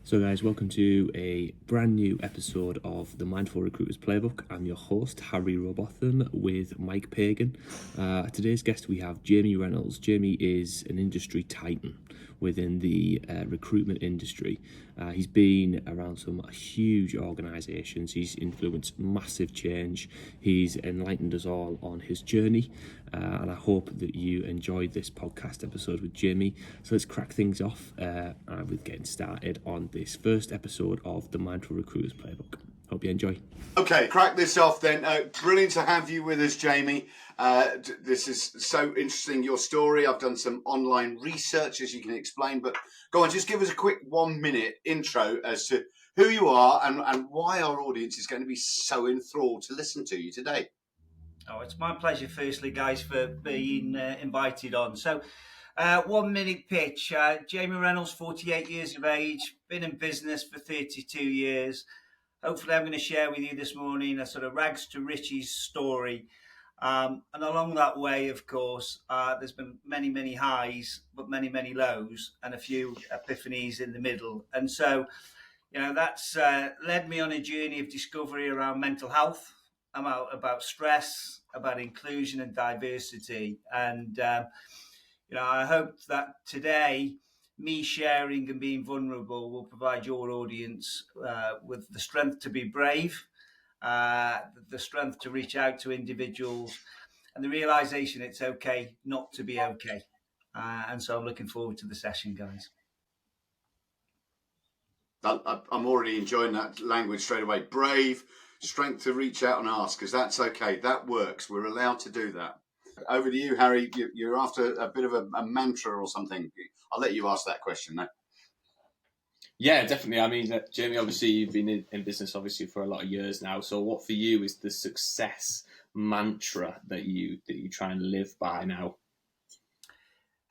So guys, welcome to a brand new episode of the Mindful Recruiters Playbook. I'm your host, Harry Robotham, with Mike Pagan. Today's guest, we have Jamie Reynolds. Jamie is an industry titan within the recruitment industry. He's been around some huge organisations. He's influenced massive change. He's enlightened us all on his journey. And I hope that you enjoyed this podcast episode with Jamie. So let's crack things off with getting started on this first episode of the Mindful Recruiters Playbook. Hope you enjoy. Okay, crack this off then. Brilliant to have you with us, Jamie. This is so interesting, your story. I've done some online research, as you can explain, but go on, just give us a quick 1 minute intro as to who you are and why our audience is going to be so enthralled to listen to you today. Oh, it's my pleasure, firstly, guys, for being invited on. So, 1 minute pitch. Jamie Reynolds, 48 years of age, been in business for 32 years. Hopefully, I'm going to share with you this morning a sort of rags to riches story. And along that way, of course, there's been many, many highs, but many, many lows, and a few epiphanies in the middle. And so, that's led me on a journey of discovery around mental health, about stress, about inclusion and diversity. And, I hope that today, me sharing and being vulnerable will provide your audience with the strength to be brave, the strength to reach out to individuals, and the realization it's okay not to be okay. And so I'm looking forward to the session, guys. I'm already enjoying that language straight away. Brave, strength to reach out and ask, because that's okay. That works. We're allowed to do that. Over to you, Harry. You're after a bit of a mantra or something. I'll let you ask that question now. Yeah, definitely. I mean, Jamie, obviously you've been in business obviously for a lot of years now. So what for you is the success mantra that you try and live by now?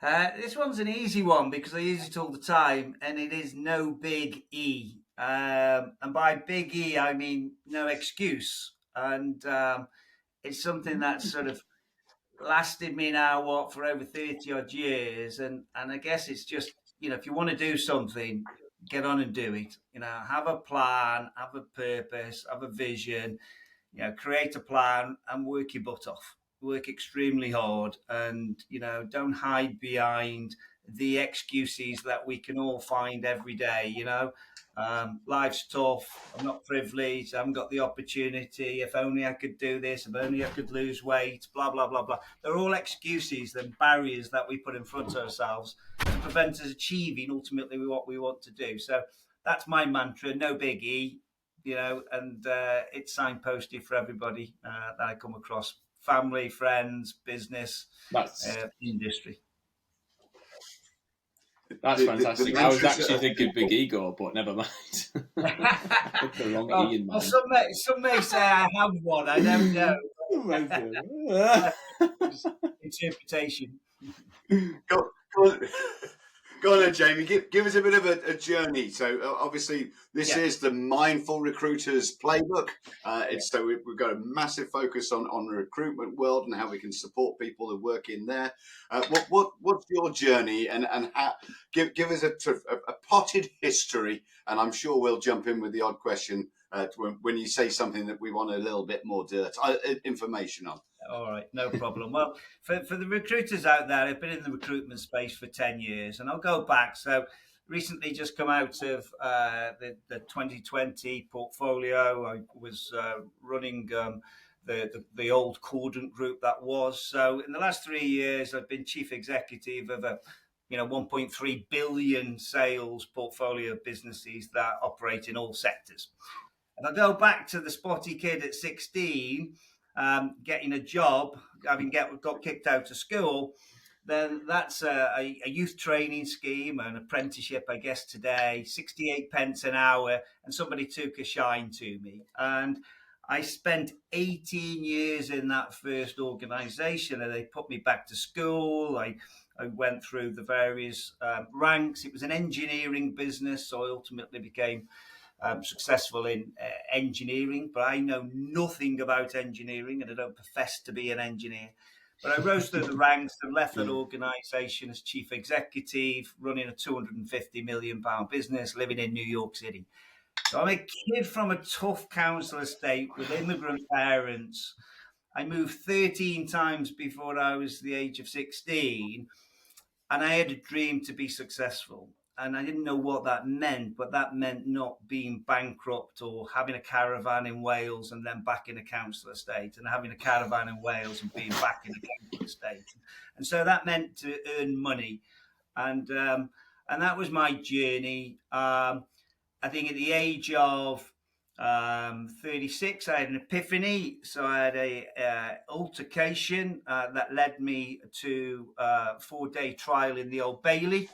This one's an easy one because I use it all the time, and it is no big E. And by big E, I mean no excuse. And it's something that's sort of lasted me now, for over 30 odd years. And I guess it's just, if you want to do something, get on and do it. Have a plan, have a purpose, have a vision, create a plan and work your butt off. Work extremely hard, and don't hide behind the excuses that we can all find every day. Life's tough. I'm not privileged. I haven't got the opportunity. If only I could do this. If only I could lose weight. Blah blah blah blah. They're all excuses and barriers that we put in front of ourselves to prevent us achieving ultimately what we want to do. So that's my mantra. No big E. And it's signposted for everybody that I come across. Family, friends, business, industry. That's fantastic. I was actually thinking big ego, but never mind. The wrong E in mind. Some may say I have one. I don't know. Interpretation. Go on then, Jamie. Give us a bit of a journey. So obviously this is the Mindful Recruiters Playbook. So we've got a massive focus on the recruitment world and how we can support people who work in there. What's your journey and how? Give us a potted history, and I'm sure we'll jump in with the odd question when you say something that we want a little bit more information on. All right, no problem. Well, for the recruiters out there, I've been in the recruitment space for 10 years, and I'll go back. So recently just come out of the 2020 portfolio. I was running the old Cordant group that was. So in the last 3 years, I've been chief executive of a 1.3 billion sales portfolio of businesses that operate in all sectors. And I go back to the spotty kid at 16, getting a job, having got kicked out of school. Then that's a youth training scheme, an apprenticeship, I guess today, 68 pence an hour, and somebody took a shine to me. And I spent 18 years in that first organisation, and they put me back to school. I went through the various ranks. It was an engineering business, so I ultimately became successful in engineering, but I know nothing about engineering, and I don't profess to be an engineer. But I rose through the ranks and left that organisation as chief executive, running a £250 million business, living in New York City. So I'm a kid from a tough council estate with immigrant parents. I moved 13 times before I was the age of 16, and I had a dream to be successful. And I didn't know what that meant, but that meant not being bankrupt or having a caravan in Wales and then back in a council estate, and having a caravan in Wales and being back in a council estate. And so that meant to earn money. And that was my journey. I think at the age of 36, I had an epiphany. So I had a altercation that led me to a 4-day trial in the Old Bailey,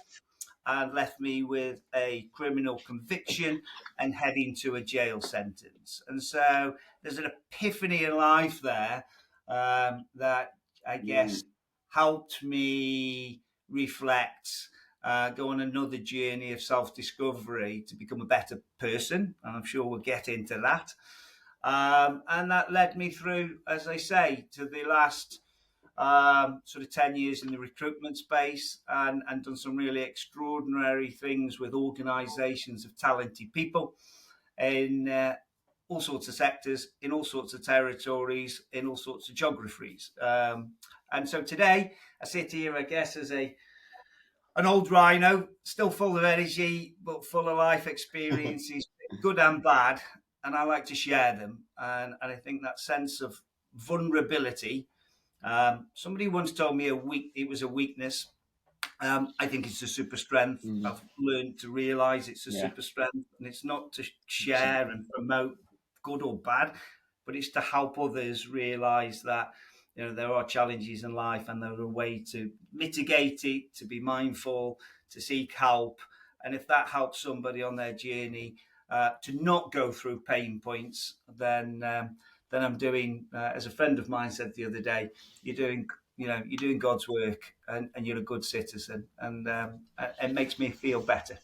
and left me with a criminal conviction and heading to a jail sentence. And so there's an epiphany in life there that I guess helped me reflect, go on another journey of self-discovery to become a better person. And I'm sure we'll get into that. And that led me through, as I say, to the last sort of 10 years in the recruitment space, and done some really extraordinary things with organisations of talented people in all sorts of sectors, in all sorts of territories, in all sorts of geographies. And so today I sit here, I guess, as an old rhino, still full of energy, but full of life experiences, good and bad, and I like to share them. And I think that sense of vulnerability, somebody once told me it was a weakness. I think it's a super strength. I've learned to realise it's a super strength, and it's not to share and promote good or bad, but it's to help others realise that there are challenges in life, and there's a way to mitigate it, to be mindful, to seek help, and if that helps somebody on their journey to not go through pain points, then I'm doing, as a friend of mine said the other day, you're doing God's work, and you're a good citizen, and it makes me feel better.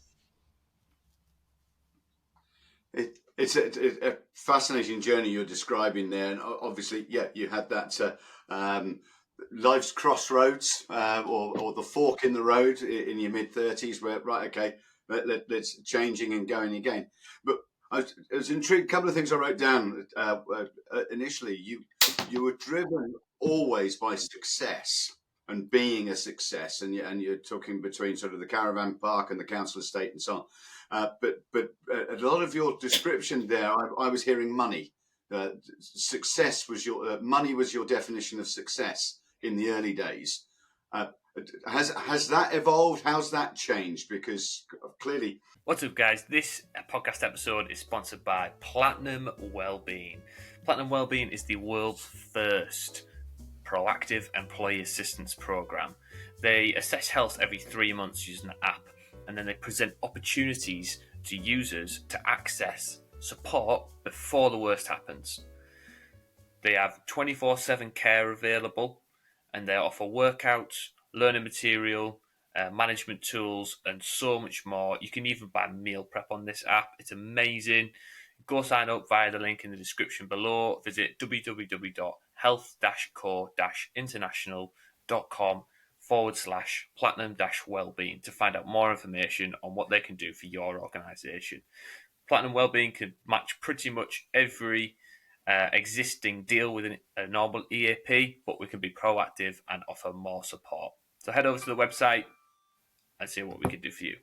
It's a fascinating journey you're describing there, and obviously, you had that life's crossroads, or the fork in the road in your mid-30s, where let's changing and going again. But I was intrigued. A couple of things I wrote down initially. You were driven always by success and being a success, and you're talking between sort of the caravan park and the council estate and so on. But a lot of your description there, I was hearing money. Success was money was your definition of success in the early days. Has that evolved? How's that changed? Because clearly. What's up, guys? This podcast episode is sponsored by Platinum Wellbeing. Platinum Wellbeing is the world's first proactive employee assistance program. They assess health every 3 months using an app, and then they present opportunities to users to access support before the worst happens. They have 24/7 care available, and they offer workouts, learning material, management tools, and so much more. You can even buy meal prep on this app. It's amazing. Go sign up via the link in the description below. Visit www.health-co-international.com/platinum-wellbeing to find out more information on what they can do for your organisation. Platinum Wellbeing can match pretty much every existing deal with a normal EAP, but we can be proactive and offer more support. So head over to the website and see what we can do for you.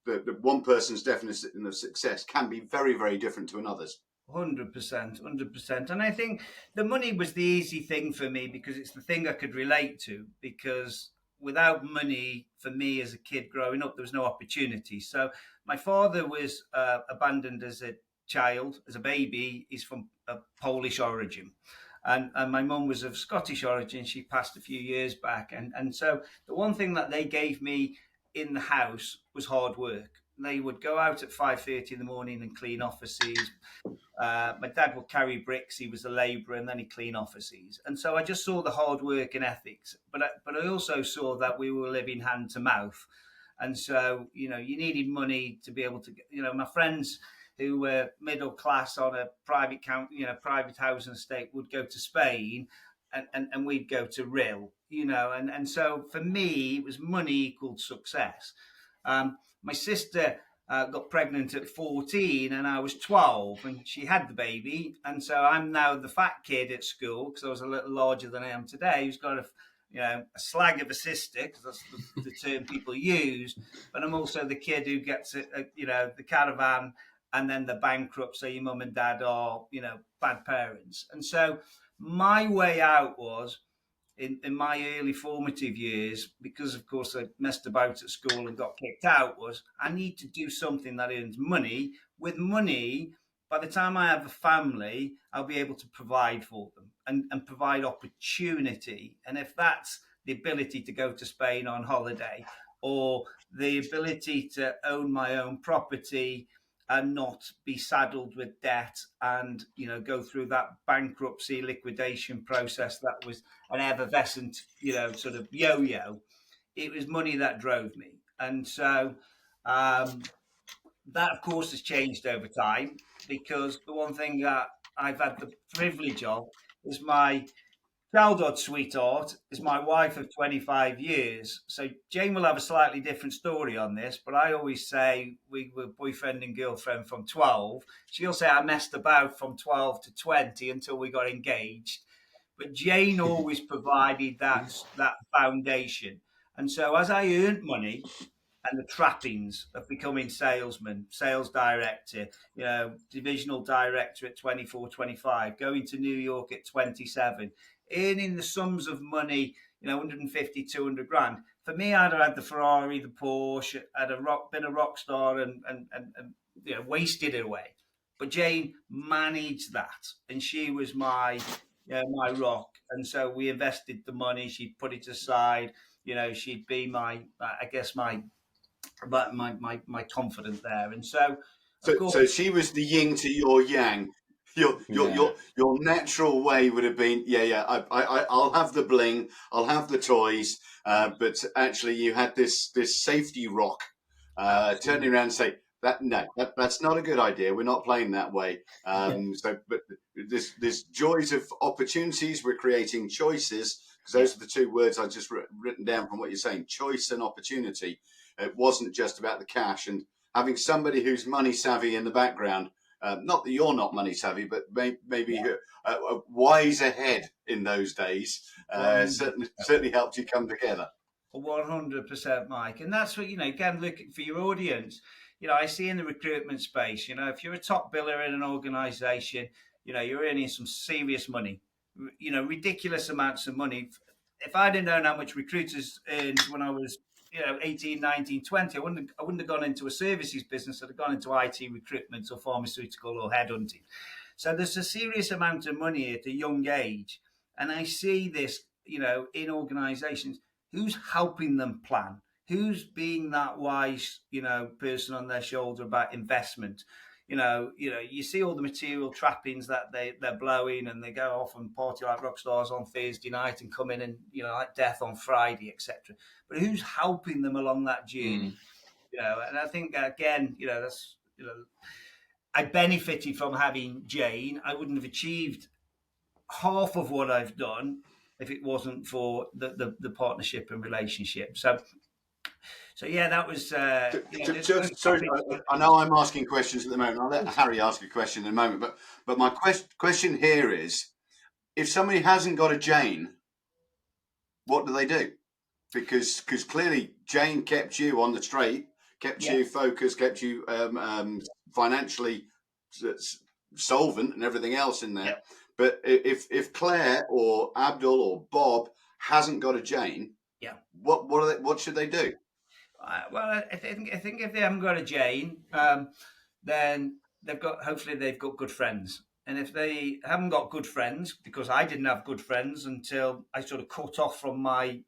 The one person's definition of success can be very, very different to another's. 100%. And I think the money was the easy thing for me, because it's the thing I could relate to, because without money, for me as a kid growing up, there was no opportunity. So my father was abandoned as a child, as a baby. He's from a Polish origin. And my mum was of Scottish origin. She passed a few years back. And so the one thing that they gave me in the house was hard work. They would go out at 5:30 in the morning and clean offices. My dad would carry bricks. He was a labourer, and then he'd clean offices. And so I just saw the hard work and ethics. But I also saw that we were living hand to mouth. And so, you needed money to be able to get, my friends who were middle class on a private housing estate would go to Spain, and we'd go to Rill, and so for me it was money equaled success. My sister got pregnant at 14 and I was 12 and she had the baby, and so I'm now the fat kid at school because I was a little larger than I am today, who's got a slag of a sister, because that's the term people use, but I'm also the kid who gets the caravan and then the bankrupt, so your mum and dad are bad parents. And so my way out was in my early formative years, because of course I messed about at school and got kicked out, was I need to do something that earns money. With money, by the time I have a family, I'll be able to provide for them and provide opportunity. And if that's the ability to go to Spain on holiday, or the ability to own my own property and not be saddled with debt, and go through that bankruptcy liquidation process that was an effervescent sort of yo-yo, it was money that drove me. And so that of course has changed over time, because the one thing that I've had the privilege of is my childhood sweetheart is my wife of 25 years. So Jane will have a slightly different story on this, but I always say we were boyfriend and girlfriend from 12. She'll say I messed about from 12 to 20 until we got engaged. But Jane always provided that foundation. And so as I earned money, and the trappings of becoming salesman, sales director, divisional director at 24, 25, going to New York at 27, earning the sums of money, 150, 200 grand. For me, I'd have had the Ferrari, the Porsche, been a rock star and wasted it away. But Jane managed that, and she was my rock. And so we invested the money. She'd put it aside. She'd be I guess my confidence there. And so, of course, so she was the yin to your yang. Your natural way would have been, I'll have the bling, I'll have the toys, but actually you had this safety rock turning around and say that's not a good idea. We're not playing that way. But there's joys of opportunities. We're creating choices, because those are the two words I just written down from what you're saying: choice and opportunity. It wasn't just about the cash, and having somebody who's money savvy in the background. Not that you're not money savvy, but maybe wise ahead in those days certainly helped you come together. 100%, Mike. And that's what, again, looking for your audience. I see in the recruitment space, if you're a top biller in an organization, you're earning some serious money, ridiculous amounts of money. If I'd have known how much recruiters earned when I was 18, 19, 20, I wouldn't have gone into a services business. I'd have gone into IT recruitment or pharmaceutical or headhunting. So there's a serious amount of money at a young age. And I see this, in organizations. Who's helping them plan? Who's being that wise, person on their shoulder about investment? You see all the material trappings that they're blowing, and they go off and party like rock stars on Thursday night and come in and, like death on Friday, etc. But who's helping them along that journey? And I think, again, that's, I benefited from having Jane. I wouldn't have achieved half of what I've done if it wasn't for the partnership and relationship. So yeah, that was. Sorry, I know I'm asking questions at the moment. I'll let Harry ask a question in a moment. But my question here is, if somebody hasn't got a Jane, what do they do? Because clearly Jane kept you on the straight, kept you focused, kept you financially solvent and everything else in there. Yep. But if Claire or Abdul or Bob hasn't got a Jane, what should they do? Well, I think if they haven't got a Jane, then hopefully they've got good friends. And if they haven't got good friends, because I didn't have good friends until I sort of cut off from my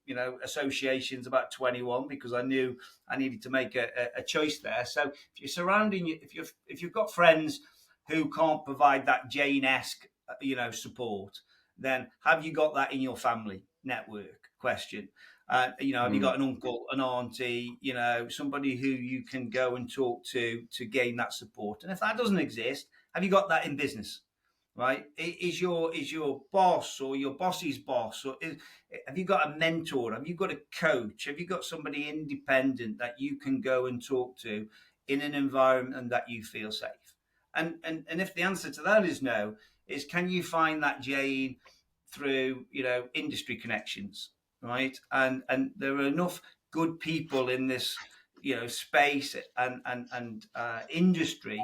associations about 21, because I knew I needed to make a choice there. So if you're surrounding you, if you've got friends who can't provide that Jane-esque support, then have you got that in your family network? Question. Have you got an uncle, an auntie, somebody who you can go and talk to gain that support? And if that doesn't exist, have you got that in business? right? Is your boss or your boss's boss, or have you got a mentor? Have you got a coach? Have you got somebody independent that you can go and talk to in an environment that you feel safe? And if the answer to that is no, is can you find that Jane through industry connections, right? And there are enough good people in this space and industry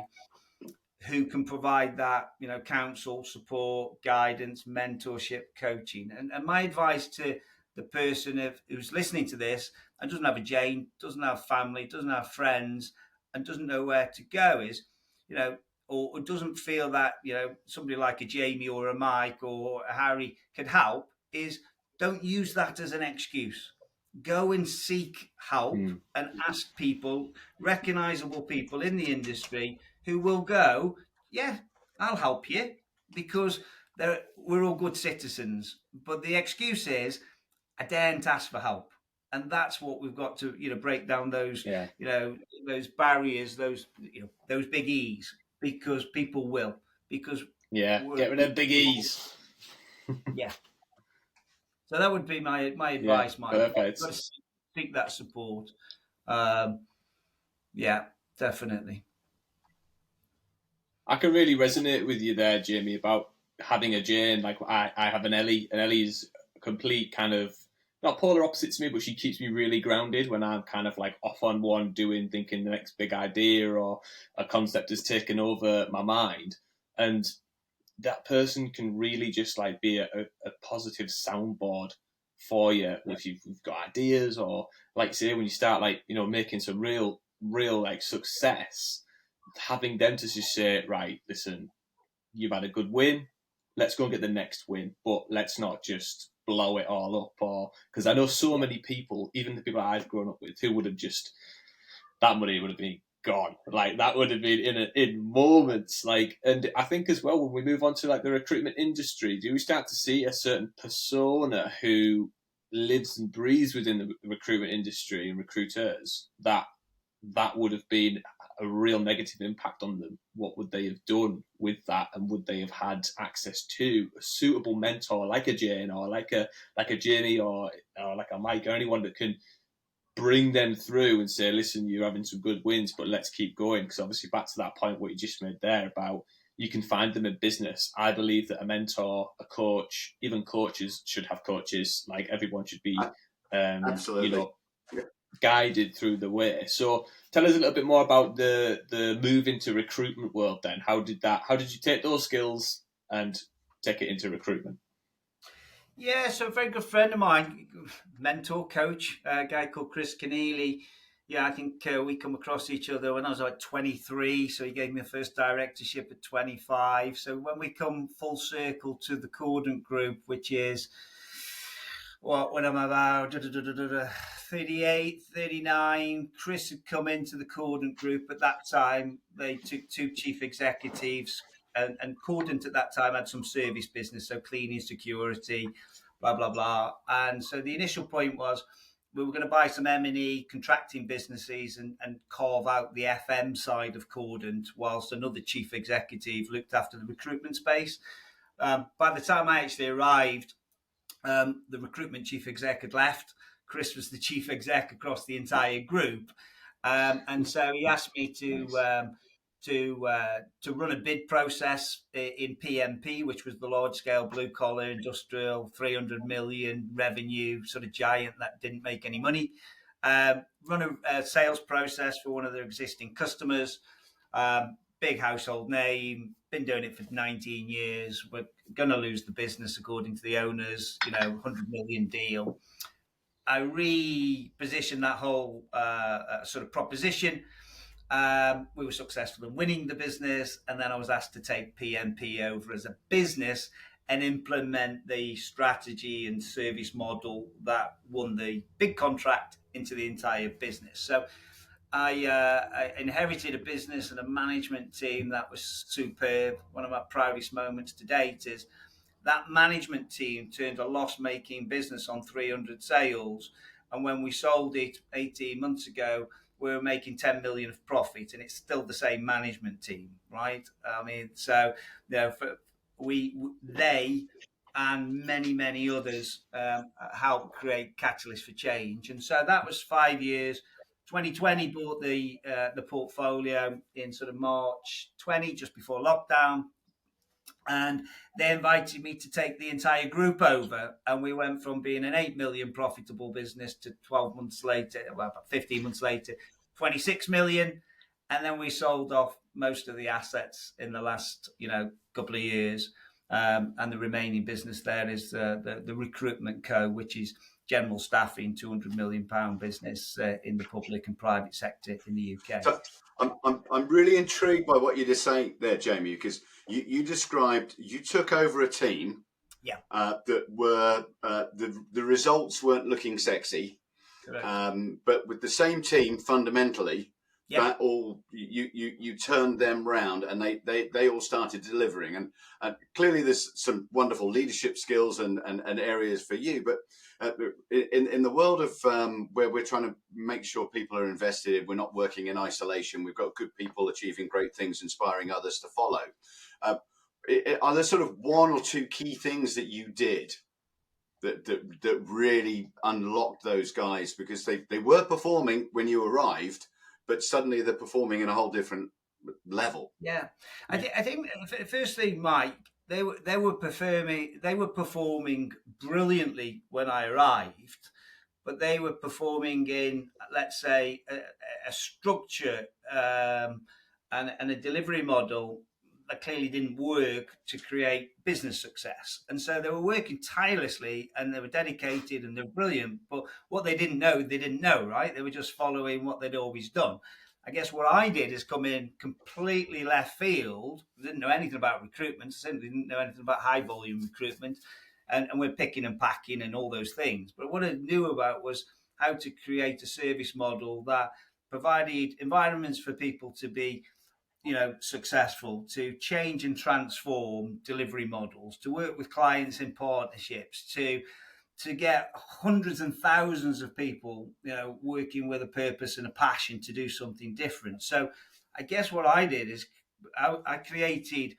who can provide that, counsel, support, guidance, mentorship, coaching. And my advice to the person who's listening to this and doesn't have a Jane, doesn't have family, doesn't have friends, and doesn't know where to go is, or doesn't feel that, somebody like a Jamie or a Mike or a Harry could help, is don't use that as an excuse. Go and seek help and ask people, recognizable people in the industry who will go, yeah, I'll help you, because we're all good citizens. But the excuse is, I daren't ask for help. And that's what we've got to, break down those, those barriers, those big E's, because people will, because get rid of big E's. Yeah. So that would be my advice, Mike. Perfect. Got to seek that support. Yeah, definitely. I can really resonate with you there, Jamie, about having a Jane. Like I have an Ellie, and Ellie's a complete kind of not polar opposite to me, but she keeps me really grounded when I'm kind of like off on one, thinking the next big idea or a concept has taken over my mind. And that person can really just like be a positive soundboard for you if you've got ideas, or like say when you start like making some real like success, having them to just say, right, listen, you've had a good win, let's go and get the next win, but let's not just blow it all up. Or because I know so many people, even the people I've grown up with, who would have just, that money would have been gone. Like that would have been in moments. Like, and I think as well when we move on to like the recruitment industry, do we start to see a certain persona who lives and breathes within the recruitment industry and recruiters that would have been a real negative impact on them? What would they have done with that, and would they have had access to a suitable mentor like a Jane or like a Jamie or like a Mike or anyone that can bring them through and say, listen, you're having some good wins, but let's keep going? Because obviously back to that point what you just made there about you can find them in business. I believe that a mentor, a coach, even coaches should have coaches. Like everyone should be absolutely guided through the way. So tell us a little bit more about the move into recruitment world then. How did you take those skills and take it into recruitment? Yeah, so a very good friend of mine, mentor, coach, a guy called Chris Keneally. Yeah, I think we come across each other when I was like 23. So he gave me a first directorship at 25. So when we come full circle to the Cordant Group, which is when I'm about 38, 39, Chris had come into the Cordant Group. At that time, they took two chief executives, and Cordant at that time had some service business, so cleaning, security, blah, blah, blah. And so the initial point was we were going to buy some M&E contracting businesses and carve out the FM side of Cordant, whilst another chief executive looked after the recruitment space. By the time I actually arrived, the recruitment chief exec had left. Chris was the chief exec across the entire group, and so he asked me to run a bid process in PMP, which was the large scale blue collar industrial 300 million revenue sort of giant that didn't make any money. Run a sales process for one of their existing customers. Big household name, been doing it for 19 years. We're going to lose the business according to the owners, 100 million deal. I repositioned that whole sort of proposition. We were successful in winning the business, and then I was asked to take PMP over as a business and implement the strategy and service model that won the big contract into the entire business. So I inherited a business and a management team that was superb. One of my proudest moments to date is that management team turned a loss-making business on 300 sales, and when we sold it 18 months ago, we were making 10 million of profit, and it's still the same management team, right? I mean, so they and many others helped create Catalyst for Change. And so that was 5 years. 2020 bought the portfolio in sort of March 20, just before lockdown, and they invited me to take the entire group over, and we went from being an 8 million profitable business to 12 months later, well, about 15 months later, 26 million. And then we sold off most of the assets in the last couple of years, and the remaining business there is the recruitment co, which is general staffing, £200 million business in the public and private sector in the UK. So I'm really intrigued by what you just saying there, Jamie, because you described you took over a team, that were the results weren't looking sexy, but with the same team fundamentally, that all you turned them round, and they all started delivering, and clearly there's some wonderful leadership skills and areas for you, but in the world of where we're trying to make sure people are invested, we're not working in isolation, we've got good people achieving great things, inspiring others to follow. Are there sort of one or two key things that you did that really unlocked those guys, because they were performing when you arrived, but suddenly they're performing in a whole different level? Yeah, I think firstly, Mike, they were performing brilliantly when I arrived, but they were performing in, let's say, a structure and a delivery model that clearly didn't work to create business success. And so they were working tirelessly, and they were dedicated, and they were brilliant. But what they didn't know, right? They were just following what they'd always done. I guess what I did is come in completely left field. I didn't know anything about recruitment. I simply didn't know anything about high volume recruitment. And we're picking and packing and all those things. But what I knew about was how to create a service model that provided environments for people to be successful, to change and transform delivery models, to work with clients in partnerships, to get hundreds and thousands of people, working with a purpose and a passion to do something different. So I guess what I did is I created,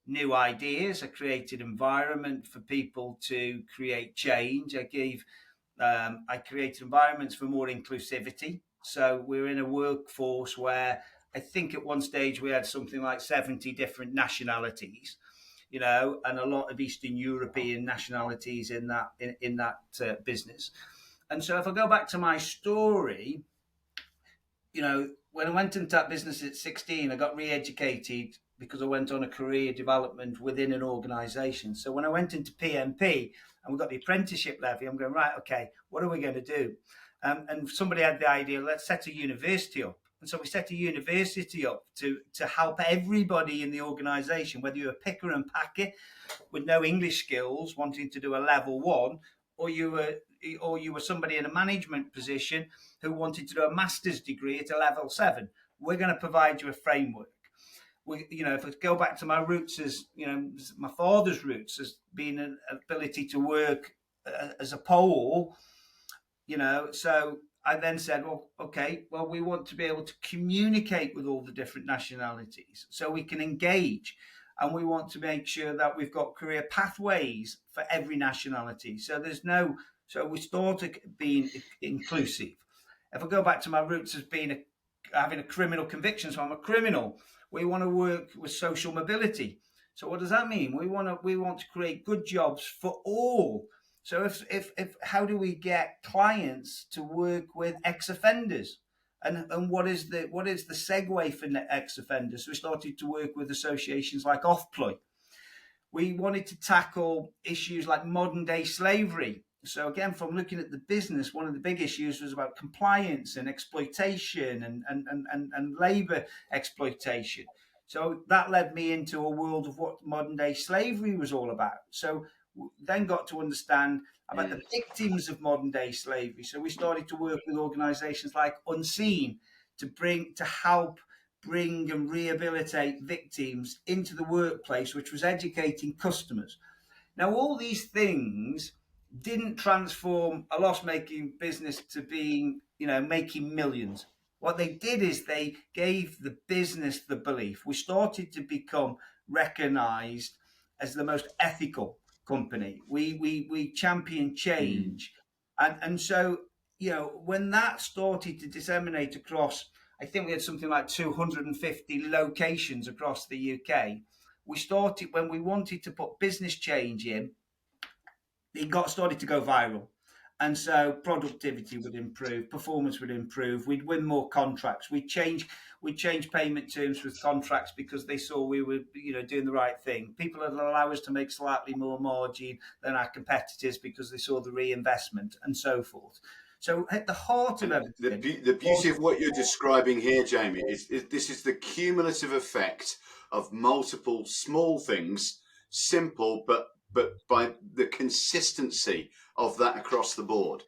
new ideas. I created environment for people to create change. I created environments for more inclusivity. So we're in a workforce where I think at one stage we had something like 70 different nationalities, and a lot of Eastern European nationalities in that business. And so if I go back to my story, when I went into that business at 16, I got re-educated because I went on a career development within an organisation. So when I went into PMP and we got the apprenticeship levy, I'm going, right, okay, what are we going to do? And somebody had the idea, let's set a university up. And so we set a university up to help everybody in the organisation, whether you're a picker and packer with no English skills, wanting to do a level 1, or you were somebody in a management position who wanted to do a master's degree at a level 7. We're going to provide you a framework. If I go back to my roots as, my father's roots as being an ability to work as a Pole, so I then said, well, okay, well, we want to be able to communicate with all the different nationalities so we can engage. And we want to make sure that we've got career pathways for every nationality. So we started being inclusive. If I go back to my roots as having a criminal conviction, so I'm a criminal, we want to work with social mobility. So what does that mean? We want to create good jobs for all. So if how do we get clients to work with ex-offenders? And what is the segue for ex-offenders? So we started to work with associations like Offploy. We wanted to tackle issues like modern day slavery. So again, from looking at the business, one of the big issues was about compliance and exploitation and labour exploitation. So that led me into a world of what modern day slavery was all about. So then got to understand about the victims of modern day slavery. So we started to work with organisations like Unseen to help bring and rehabilitate victims into the workplace, which was educating customers. Now, all these things didn't transform a loss-making business to being, making millions. What they did is they gave the business the belief. We started to become recognized as the most ethical company. We champion change. And so, when that started to disseminate across, I think we had something like 250 locations across the UK. We started, when we wanted to put business change in, it got started to go viral. And so productivity would improve, performance would improve, we'd win more contracts, we'd change payment terms with contracts because they saw we were, doing the right thing. People would allow us to make slightly more margin than our competitors because they saw the reinvestment and so forth. So at the heart of everything, the beauty of what you're describing here, Jamie, is this is the cumulative effect of multiple small things, simple, but by the consistency of that across the board.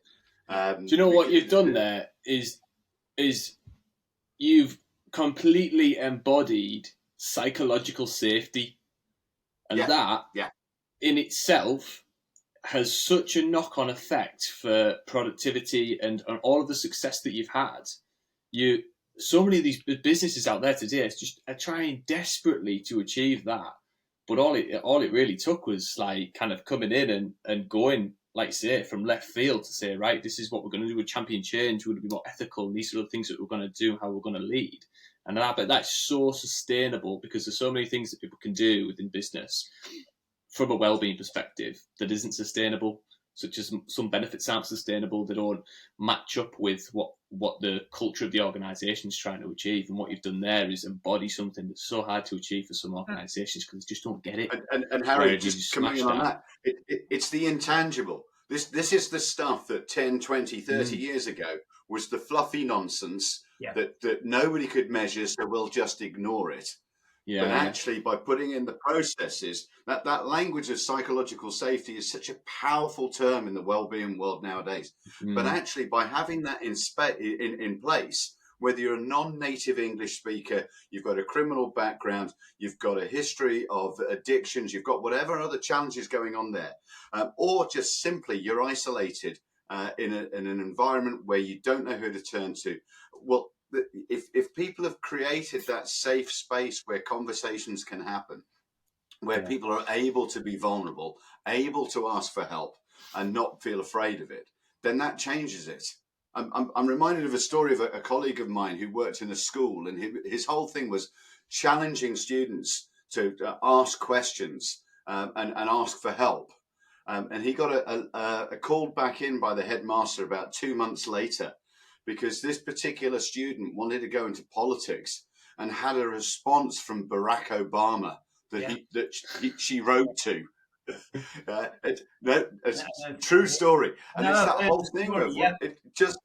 Do you know what you've done there is you've completely embodied psychological safety, and that in itself has such a knock-on effect for productivity and all of the success that you've had. So many of these businesses out there today are trying desperately to achieve that, but all it really took was like kind of coming in and going, like say, from left field to say, right, this is what we're going to do with champion change. We're going to be more ethical, and these are the things that we're going to do, how we're going to lead. And I bet that's so sustainable because there's so many things that people can do within business from a well-being perspective that isn't sustainable, such as some benefits aren't sustainable. They don't match up with what the culture of the organisation is trying to achieve. And what you've done there is embody something that's so hard to achieve for some organisations because they just don't get it. And Harry, just coming in on that, it's the intangible. This is the stuff that 10, 20, 30 years ago was the fluffy nonsense that nobody could measure, so we'll just ignore it. But actually, by putting in the processes, that language of psychological safety is such a powerful term in the well-being world nowadays. But actually, by having that in place, whether you're a non-native English speaker, you've got a criminal background, you've got a history of addictions, you've got whatever other challenges going on there, or just simply you're isolated in an environment where you don't know who to turn to, well, if people have created that safe space where conversations can happen, where people are able to be vulnerable, able to ask for help and not feel afraid of it, then that changes it. I'm reminded of a story of a colleague of mine who worked in a school, and his whole thing was challenging students to ask questions and ask for help. And he got a call back in by the headmaster about 2 months later, because this particular student wanted to go into politics and had a response from Barack Obama that she wrote to. It's a true story. And it's that whole thing of it just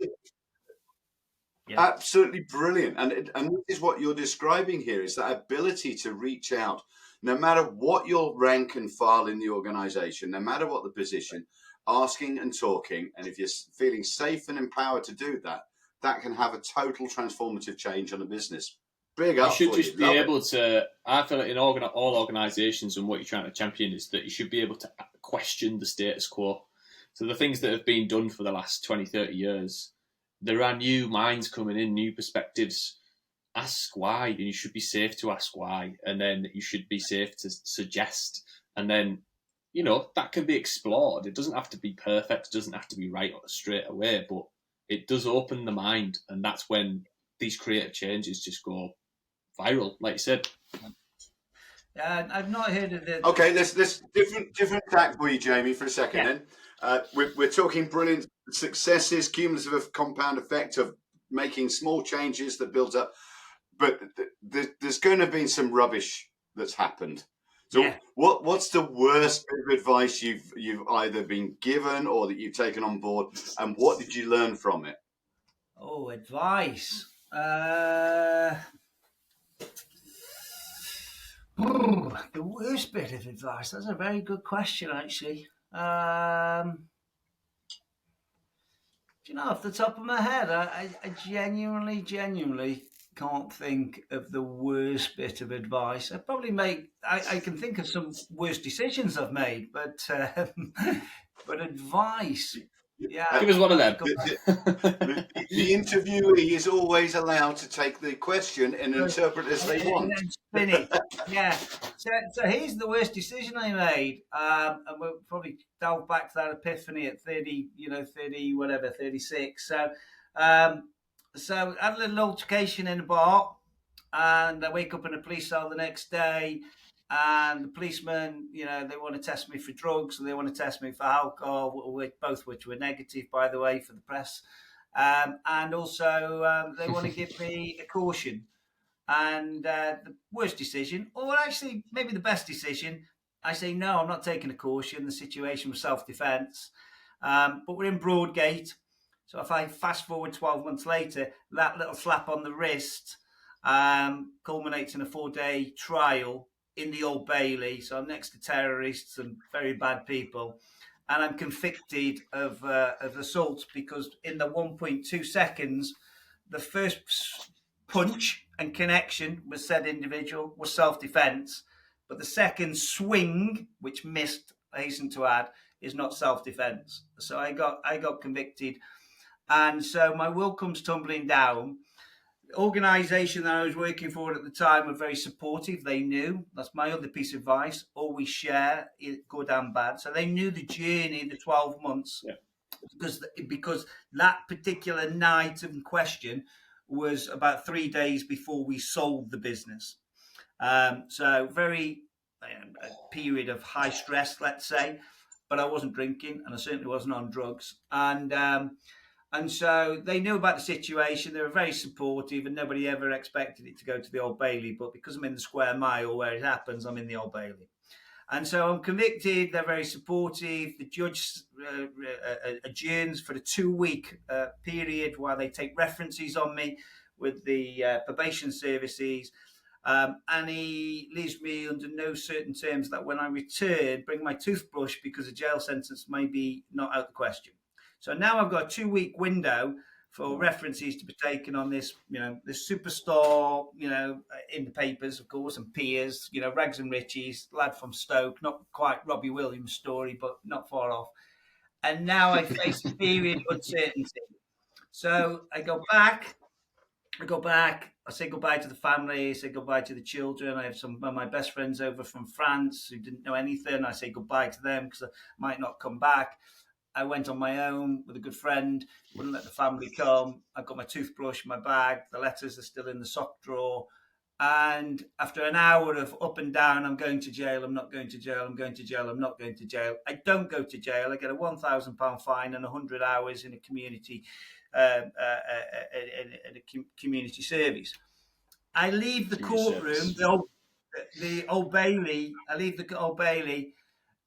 absolutely brilliant. And this is what you're describing here, is that ability to reach out, no matter what your rank and file in the organization, no matter what the position, asking and talking. And if you're feeling safe and empowered to do that, that can have a total transformative change on a business. Big up. You should just be able to, I feel like in all organisations, and what you're trying to champion is that you should be able to question the status quo. So the things that have been done for the last 20, 30 years, there are new minds coming in, new perspectives. Ask why, and you should be safe to ask why. And then you should be safe to suggest. And then, that can be explored. It doesn't have to be perfect. It doesn't have to be right straight away, but it does open the mind, and that's when these creative changes just go viral, like you said. I've not heard of it. Okay, let's different tack for you, Jamie, for a second. Then we're talking brilliant successes, cumulative compound effect of making small changes that builds up, but there's going to be some rubbish that's happened. So what's the worst bit of advice you've either been given or that you've taken on board, and what did you learn from it? Oh, advice. The worst bit of advice. That's a very good question, actually. Do you know, off the top of my head, I genuinely can't think of the worst bit of advice. I can think of some worse decisions I've made, but advice. Yeah, give us one of them. The interviewee is always allowed to take the question and interpret as they want. And spin it. Yeah. So here's the worst decision I made, and we'll probably delve back to that epiphany at 30, 30 whatever, 36. So I had a little altercation in a bar, and I wake up in a police cell the next day, and the policemen, they want to test me for drugs and they want to test me for alcohol, both which were negative, by the way, for the press. And also, they want to give me a caution. And the worst decision, or actually maybe the best decision, I say, no, I'm not taking a caution. The situation was self-defense. But we're in Broadgate. So if I fast forward 12 months later, that little slap on the wrist culminates in a 4-day trial in the Old Bailey. So I'm next to terrorists and very bad people. And I'm convicted of assault because in the 1.2 seconds, the first punch and connection with said individual was self-defense, but the second swing, which missed, I hasten to add, is not self-defense. So I got convicted, and so my will comes tumbling down. The organisation that I was working for at the time were very supportive. They knew, that's my other piece of advice, always share, good and bad. So they knew the journey, the 12 months, because that particular night in question was about 3 days before we sold the business. So very a period of high stress, let's say, but I wasn't drinking and I certainly wasn't on drugs. And so they knew about the situation. They were very supportive, and nobody ever expected it to go to the Old Bailey. But because I'm in the square mile where it happens, I'm in the Old Bailey. And so I'm convicted. They're very supportive. The judge adjourns for a 2-week period while they take references on me with the probation services. And he leaves me under no certain terms that when I return, bring my toothbrush because a jail sentence may be not out of the question. So now I've got a 2-week window for references to be taken on this, this superstar, in the papers, of course, and peers, Rags and Richies, lad from Stoke, not quite Robbie Williams' story, but not far off. And now I face a period of uncertainty. So I go back, I say goodbye to the family, I say goodbye to the children. I have some of my best friends over from France who didn't know anything. I say goodbye to them because I might not come back. I went on my own with a good friend, wouldn't let the family come. I've got my toothbrush, my bag, the letters are still in the sock drawer. And after an hour of up and down, I'm going to jail, I'm not going to jail, I'm going to jail, I'm not going to jail. I don't go to jail. I get a £1,000 fine and 100 hours in a community community service. I leave the courtroom, the Old Bailey. I leave the Old Bailey,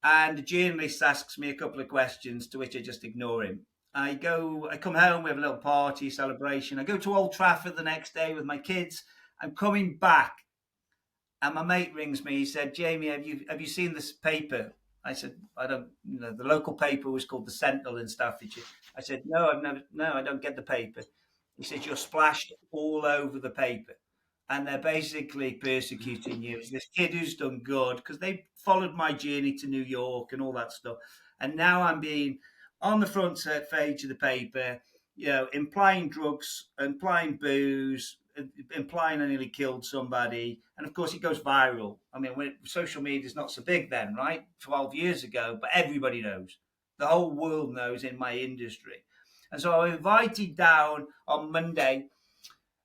and the journalist asks me a couple of questions, to which I just ignore him. I come home, we have a little party, celebration. I go to Old Trafford the next day with my kids. I'm coming back, and my mate rings me. He said, "Jamie, have you seen this paper?" I said, "I don't. The local paper was called the Sentinel in Staffordshire." I said, "No, I don't get the paper." He said, "You're splashed all over the paper, and they're basically persecuting you as this kid who's done good because they followed my journey to New York and all that stuff. And now I'm being on the front page of the paper, implying drugs, implying booze, implying I nearly killed somebody. And of course, it goes viral. I mean, social media is not so big then, right? 12 years ago, but everybody knows. The whole world knows in my industry. And so I invited down on Monday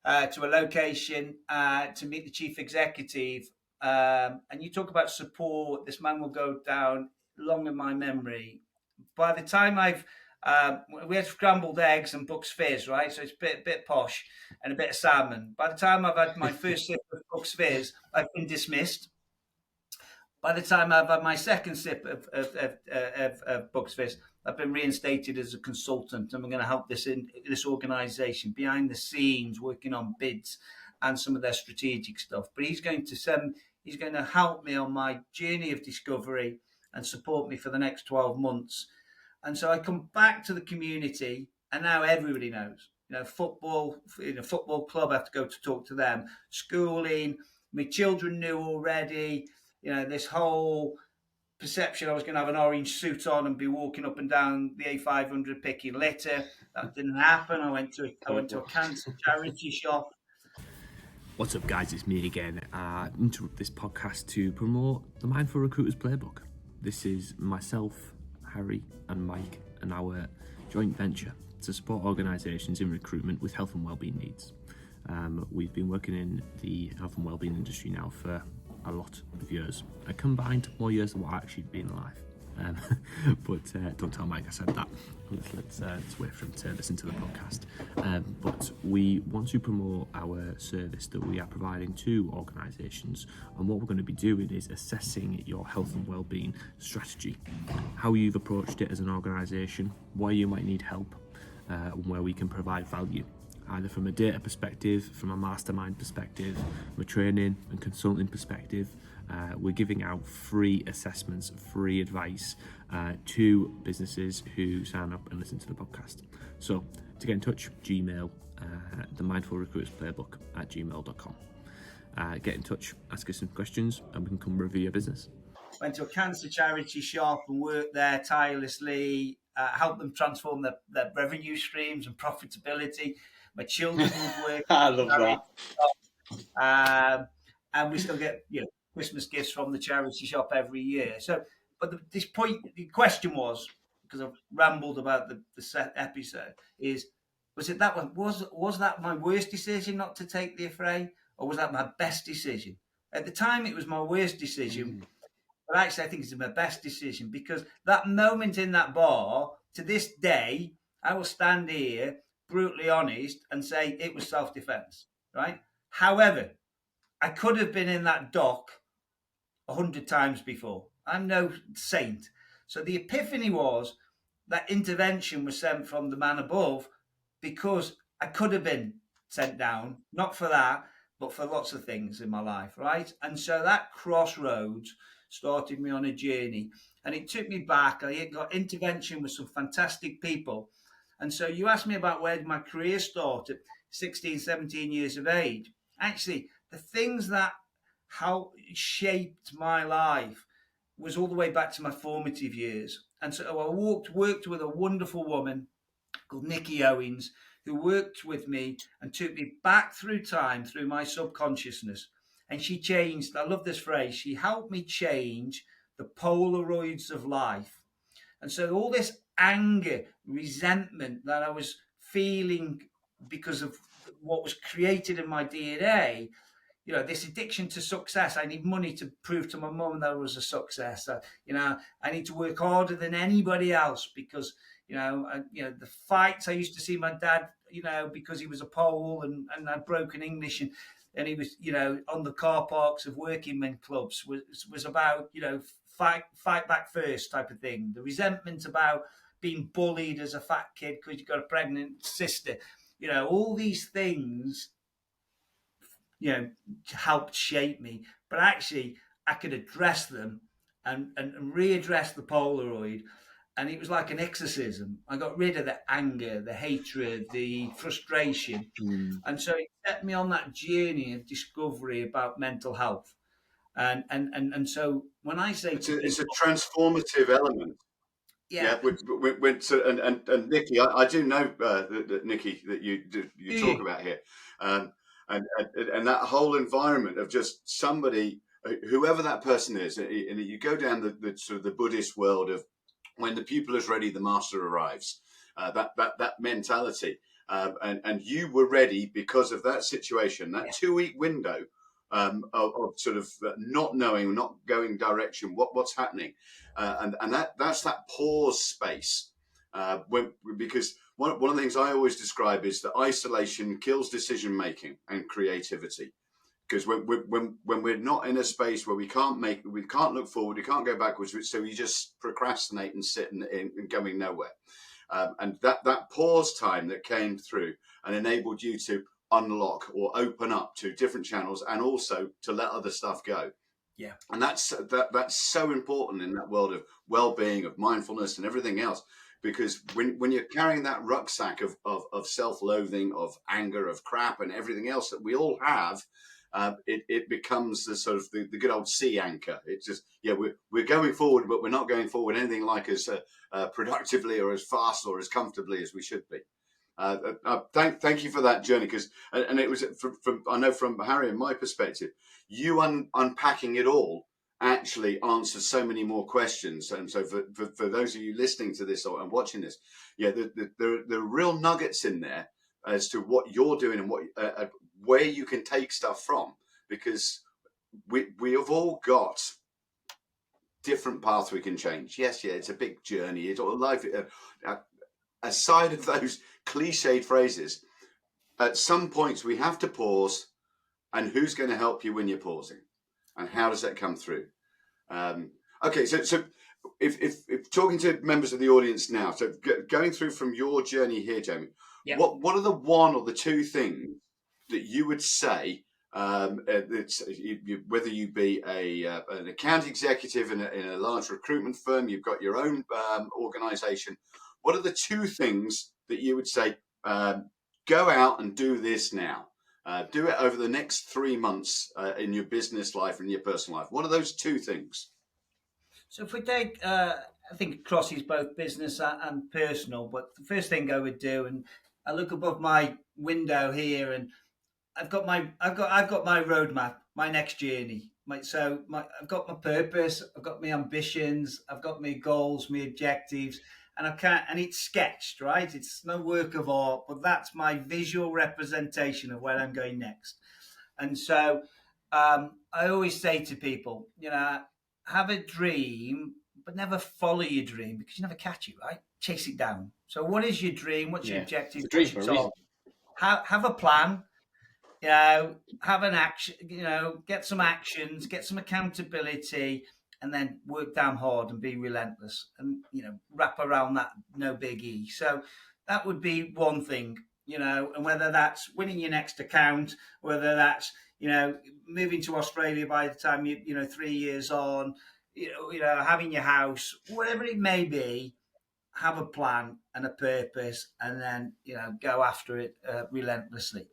to a location to meet the chief executive. And you talk about support. This man will go down long in my memory. By the time we had scrambled eggs and Bucks Fizz, right? So it's a bit posh and a bit of salmon. By the time I've had my first sip of Bucks Fizz, I've been dismissed. By the time I've had my second sip of Bucks Fizz, I've been reinstated as a consultant, and we're going to help this organisation behind the scenes, working on bids and some of their strategic stuff. But he's going to help me on my journey of discovery and support me for the next 12 months. And so I come back to the community, and now everybody knows. Football, football club, I have to go to talk to them. Schooling, my children knew already. This whole perception I was going to have an orange suit on and be walking up and down the A500 picking litter. That didn't happen. I went to a cancer charity shop. What's up, guys? It's me again. I interrupt this podcast to promote the Mindful Recruiters Playbook. This is myself, Harry, and Mike, and our joint venture to support organisations in recruitment with health and wellbeing needs. We've been working in the health and wellbeing industry now for a lot of years. I combined more years than what I actually been alive. But don't tell Mike I said that. Let's wait for him to listen to the podcast. But we want to promote our service that we are providing to organisations, and what we're going to be doing is assessing your health and wellbeing strategy, how you've approached it as an organisation, where you might need help, and where we can provide value, either from a data perspective, from a mastermind perspective, from a training and consulting perspective. We're giving out free assessments, free advice to businesses who sign up and listen to the podcast. So to get in touch, Gmail, the Mindful Recruiters Playbook at gmail.com. Get in touch, ask us some questions, and we can come review your business. Went to a cancer charity shop and worked there tirelessly, helped them transform their revenue streams and profitability. My children would work. I love that. And we still get, Christmas gifts from the charity shop every year. So, but the question was, because I've rambled about the set episode, was it that one? Was that my worst decision not to take the affray, or was that my best decision? At the time, it was my worst decision, but actually, I think it's my best decision, because that moment in that bar, to this day, I will stand here brutally honest and say it was self-defense, right? However, I could have been in that dock 100 times before. I'm no saint. So the epiphany was that intervention was sent from the man above, because I could have been sent down, not for that, but for lots of things in my life, right? And so that crossroads started me on a journey, and it took me back. I got intervention with some fantastic people. And so you asked me about where my career started, 16, 17 years of age. Actually, the things that how it shaped my life was all the way back to my formative years. And so I worked with a wonderful woman called Nikki Owens, who worked with me and took me back through time, through my subconsciousness. And she changed, I love this phrase, she helped me change the Polaroids of life. And so all this anger, resentment that I was feeling because of what was created in my DNA, this addiction to success. I need money to prove to my mum that I was a success. I need to work harder than anybody else because, the fights I used to see my dad, because he was a Pole and had broken English and he was, on the car parks of working men clubs was about, fight back first type of thing. The resentment about being bullied as a fat kid because you've got a pregnant sister, all these things helped shape me. But actually, I could address them and readdress the Polaroid. And it was like an exorcism. I got rid of the anger, the hatred, the frustration. And so it set me on that journey of discovery about mental health. And so when I say it's a transformative element. Yeah. And Nikki, I do know that Nikki that you talk about here. And that whole environment of just somebody, whoever that person is, and you go down the sort of the Buddhist world of when the pupil is ready, the master arrives. That mentality, and you were ready because of that situation, that 2-week window of sort of not knowing, not going direction, what's happening, and that's that pause space. Because one of the things I always describe is that isolation kills decision making and creativity. Because when we're not in a space where we can't look forward, we can't go backwards, so we just procrastinate and sit and going nowhere. And that pause time that came through and enabled you to unlock or open up to different channels and also to let other stuff go. Yeah, and that's so important in that world of well-being, of mindfulness, and everything else. Because when you're carrying that rucksack of self-loathing, of anger, of crap, and everything else that we all have, it becomes the sort of the good old sea anchor. It's just, we're going forward, but we're not going forward anything like as productively or as fast or as comfortably as we should be. Thank you for that journey, because and it was from I know from Harry and my perspective, you unpacking it all actually answers so many more questions. And so for those of you listening to this or watching this, the real nuggets in there as to what you're doing and what where you can take stuff from, because we have all got different paths we can change. Yes, it's a big journey. It's all life. Aside of those cliched phrases, at some points we have to pause, and who's going to help you when you're pausing, and how does that come through? Okay, so if talking to members of the audience now, so going through from your journey here, Jamie, what are the one or the two things that you would say, whether you be an account executive in a large recruitment firm, you've got your own organization, what are the two things that you would say, go out and do this now? Do it over the next 3 months in your business life and your personal life. What are those two things? So if we take, I think it crosses both business and personal, but the first thing I would do, and I look above my window here, and I've got my roadmap, my next journey. I've got my purpose, I've got my ambitions, I've got my goals, my objectives, and it's sketched, right? It's no work of art, but that's my visual representation of where I'm going next. And so I always say to people, have a dream, but never follow your dream, because you never catch it, right? Chase it down. So what is your dream? What's your objective? What's your target? Have a plan. Have an action, get some actions, get some accountability, and then work damn hard and be relentless, and wrap around that no big E. So that would be one thing, and whether that's winning your next account, whether that's moving to Australia by the time 3 years on, having your house, whatever it may be, have a plan and a purpose, and then go after it relentlessly.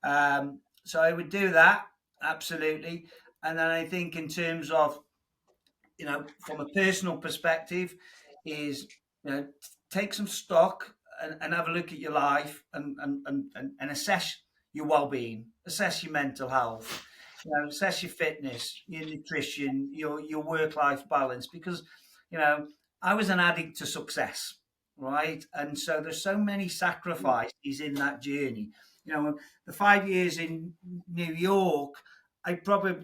So I would do that, absolutely. And then I think in terms of, from a personal perspective, is, take some stock and have a look at your life and assess your well-being, assess your mental health, assess your fitness, your nutrition, your work-life balance, because, I was an addict to success, right? And so there's so many sacrifices in that journey. The 5 years in New York,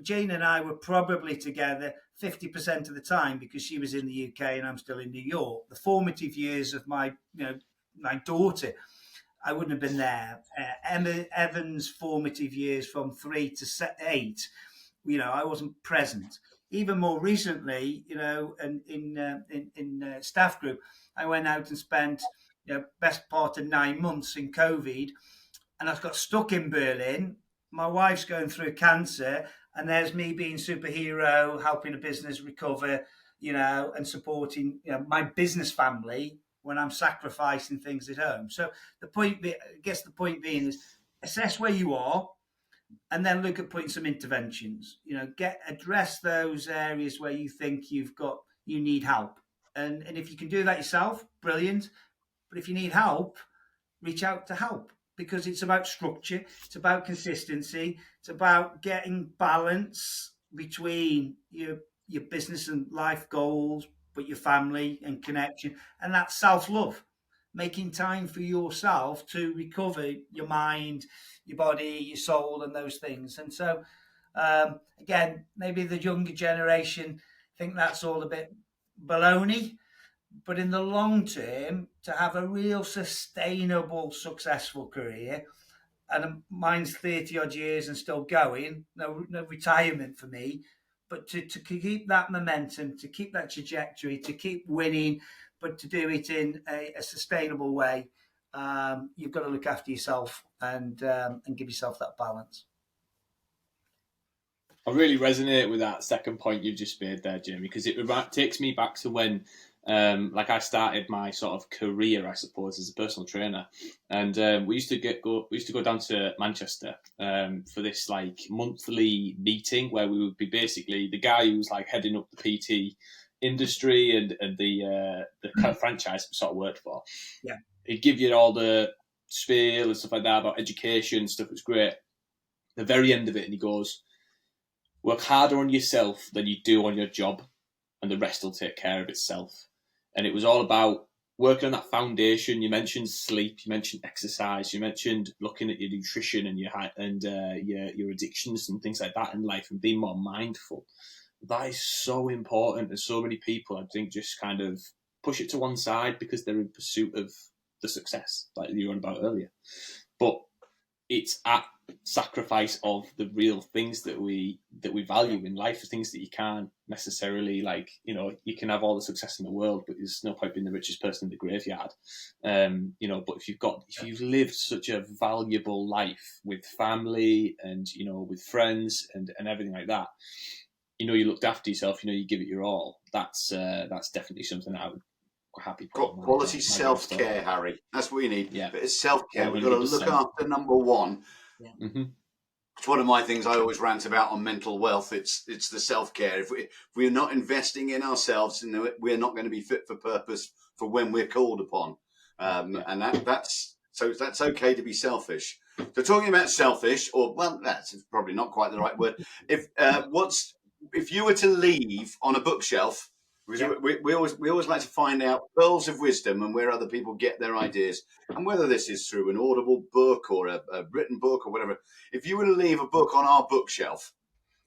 Jane and I were probably together 50% of the time, because she was in the UK and I'm still in New York. The formative years of my daughter, I wouldn't have been there. Emma Evans' formative years from 3 to 8, I wasn't present. Even more recently, in staff group, I went out and spent best part of 9 months in COVID, and I got stuck in Berlin. My wife's going through cancer, and there's me being superhero, helping a business recover, and supporting my business family when I'm sacrificing things at home. So the point being is, assess where you are, and then look at putting some interventions. Address those areas where you think you need help, and if you can do that yourself, brilliant. But if you need help, reach out to help, because it's about structure, it's about consistency, it's about getting balance between your business and life goals, but your family and connection, and that self-love, making time for yourself to recover your mind, your body, your soul, and those things. And so, again, maybe the younger generation think that's all a bit baloney, but in the long term, to have a real sustainable, successful career, and mine's 30 odd years and still going, no retirement for me, but to keep that momentum, to keep that trajectory, to keep winning, but to do it in a sustainable way, you've got to look after yourself and give yourself that balance. I really resonate with that second point you just made there, Jamie, because it takes me back to when Like I started my sort of career, I suppose, as a personal trainer, and we used to go down to Manchester for this like monthly meeting where we would be basically the guy who was like heading up the PT industry and the kind of franchise we sort of worked for. Yeah, he'd give you all the spiel and stuff like that about education stuff. It was great. The very end of it, and he goes, "Work harder on yourself than you do on your job, and the rest will take care of itself." And it was all about working on that foundation. You mentioned sleep, you mentioned exercise, you mentioned looking at your nutrition and your addictions and things like that in life, and being more mindful. That is so important, and so many people, I think, just kind of push it to one side because they're in pursuit of the success, like you were on about earlier. But it's at sacrifice of the real things that we value in life, the things that you can't necessarily, like, you can have all the success in the world, but there's no point being the richest person in the graveyard. But if you've lived such a valuable life with family and with friends and everything like that, you looked after yourself, you give it your all. That's definitely something that I would happy. Quality self-care, Harry. That's what we need. Yeah. But it's self-care. 100%. We've got to look after number one. Yeah. Mm-hmm. It's one of my things I always rant about on mental wealth. It's the self-care. If we're not investing in ourselves, we're not going to be fit for purpose for when we're called upon. And that's okay to be selfish. So talking about selfish, that's probably not quite the right word. If you were to leave on a bookshelf, because we always like to find out pearls of wisdom and where other people get their ideas, and whether this is through an audible book or a written book or whatever. If you were to leave a book on our bookshelf,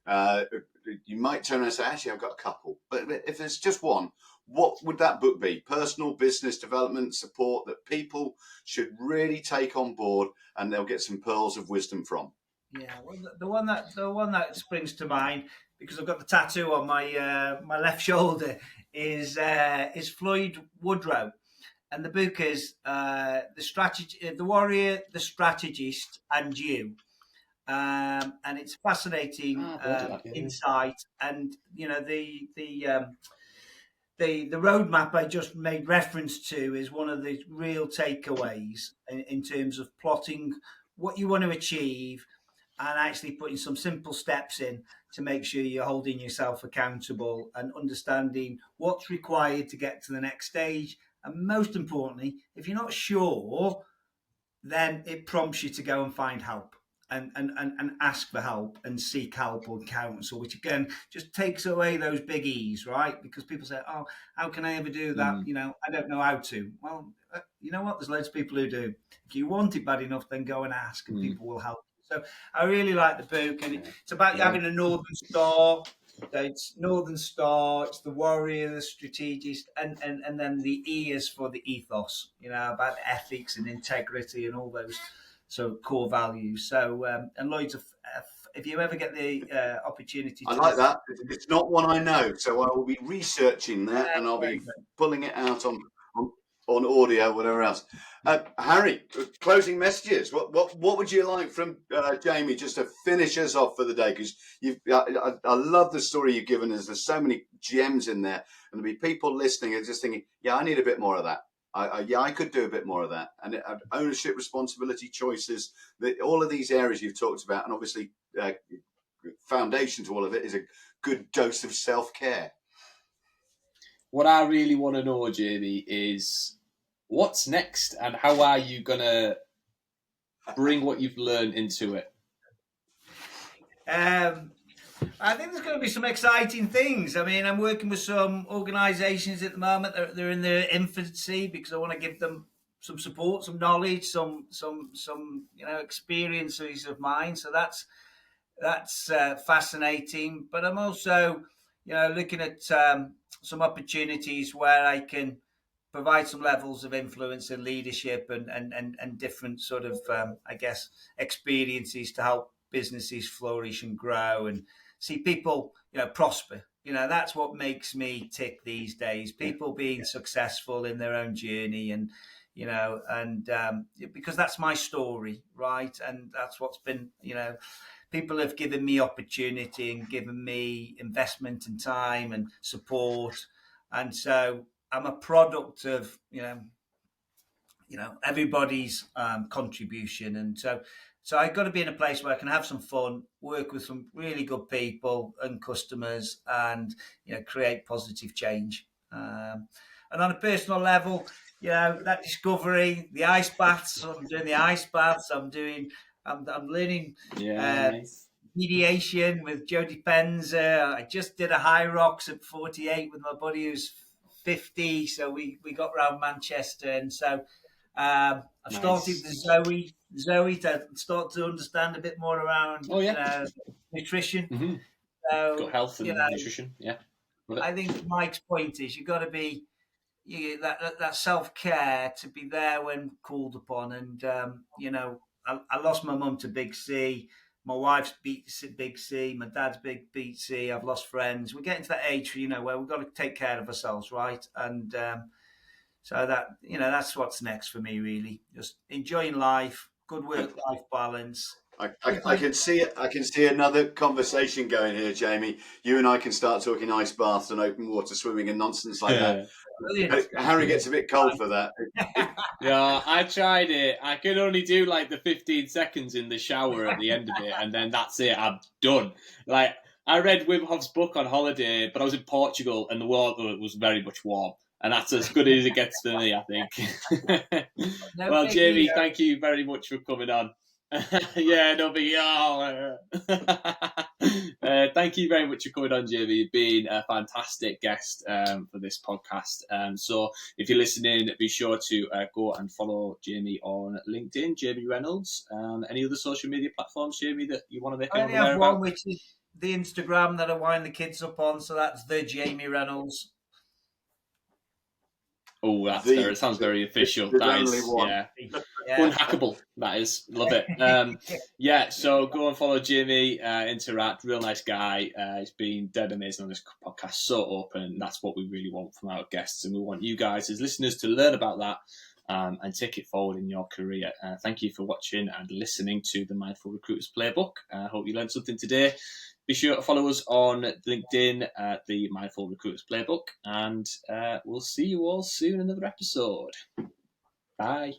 you might turn around and say, actually, I've got a couple. But if there's just one, what would that book be? Personal business development support that people should really take on board, and they'll get some pearls of wisdom from. Yeah, well, the one that springs to mind, because I've got the tattoo on my my left shoulder, is Floyd Woodrow, and the book is the Warrior, the Strategist, and You. And it's fascinating insight, and the roadmap I just made reference to is one of the real takeaways in terms of plotting what you want to achieve and actually putting some simple steps in to make sure you're holding yourself accountable and understanding what's required to get to the next stage. And most importantly, if you're not sure, then it prompts you to go and find help and ask for help and seek help or counsel, which again just takes away those big E's, right? Because people say, "Oh, how can I ever do that? I don't know how to." Well, you know what? There's loads of people who do. If you want it bad enough, then go and ask, and people will help. So I really like the book, and it's about having a Northern Star. So it's Northern Star, it's the Warrior, the Strategist, and then the E is for the ethos, about ethics and integrity and all those sort of core values. So, and Lloyd's, if you ever get the opportunity I like that. It's not one I know, so I will be researching that, and I'll be pulling it out on audio, whatever else. Harry, closing messages. What would you like from Jamie just to finish us off for the day? Because I love the story you've given us. There's so many gems in there, and there'll be people listening and just thinking, "Yeah, I need a bit more of that. I could do a bit more of that." And ownership, responsibility, choices, all of these areas you've talked about, and obviously foundation to all of it is a good dose of self-care. What I really want to know, Jamie, is what's next, and how are you going to bring what you've learned into it? I think there's going to be some exciting things. I mean, I'm working with some organisations at the moment. They're in their infancy because I want to give them some support, some knowledge, some experiences of mine. So that's fascinating. But I'm also looking at some opportunities where I can provide some levels of influence and leadership and different sort of experiences to help businesses flourish and grow and see people prosper. That's what makes me tick these days, people being successful in their own journey, and because that's my story, right? And that's what's been people have given me opportunity and given me investment and time and support. And so I'm a product of everybody's contribution, and so I've got to be in a place where I can have some fun, work with some really good people and customers, and create positive change. And on a personal level, that discovery, the ice baths. I'm doing the ice baths. I'm learning. Nice. Mediation with Jody Penza. I just did a high rocks at 48 with my buddy who's 50. So we got around Manchester, and so I've started the Zoe to start to understand a bit more around nutrition. Mm-hmm. So, got health and nutrition. Yeah, I think Mike's point is you've got to be that self-care to be there when called upon. And I lost my mum to Big C. My wife's Big C. My dad's Big C. I've lost friends. We're getting to that age, where we've got to take care of ourselves, right? And so that's what's next for me, really. Just enjoying life, good work-life balance. I can see it. I can see another conversation going here, Jamie. You and I can start talking ice baths and open water swimming and nonsense like that. Harry gets a bit cold for that. Yeah, I tried it. I could only do like the 15 seconds in the shower at the end of it, and then that's it. I'm done. Like, I read Wim Hof's book on holiday, but I was in Portugal and the water was very much warm. And that's as good as it gets for me, I think. Well, Jamie, thank you very much for coming on. Yeah, no big. Thank you very much for coming on, Jamie. You've been a fantastic guest for this podcast. So if you're listening, be sure to go and follow Jamie on LinkedIn, Jamie Reynolds. Any other social media platforms, Jamie, that you want to make anyone aware about? Which is the Instagram that I wind the kids up on. So that's the Jamie Reynolds. Oh, it sounds very official. That is, unhackable. That is, love it. So go and follow Jimmy, interact. Real nice guy. He's been dead amazing on this podcast. So open. That's what we really want from our guests, and we want you guys as listeners to learn about that and take it forward in your career. Thank you for watching and listening to the Mindful Recruiters Playbook. I hope you learned something today. Be sure to follow us on LinkedIn at the Mindful Recruiters Playbook, and we'll see you all soon in another episode. Bye.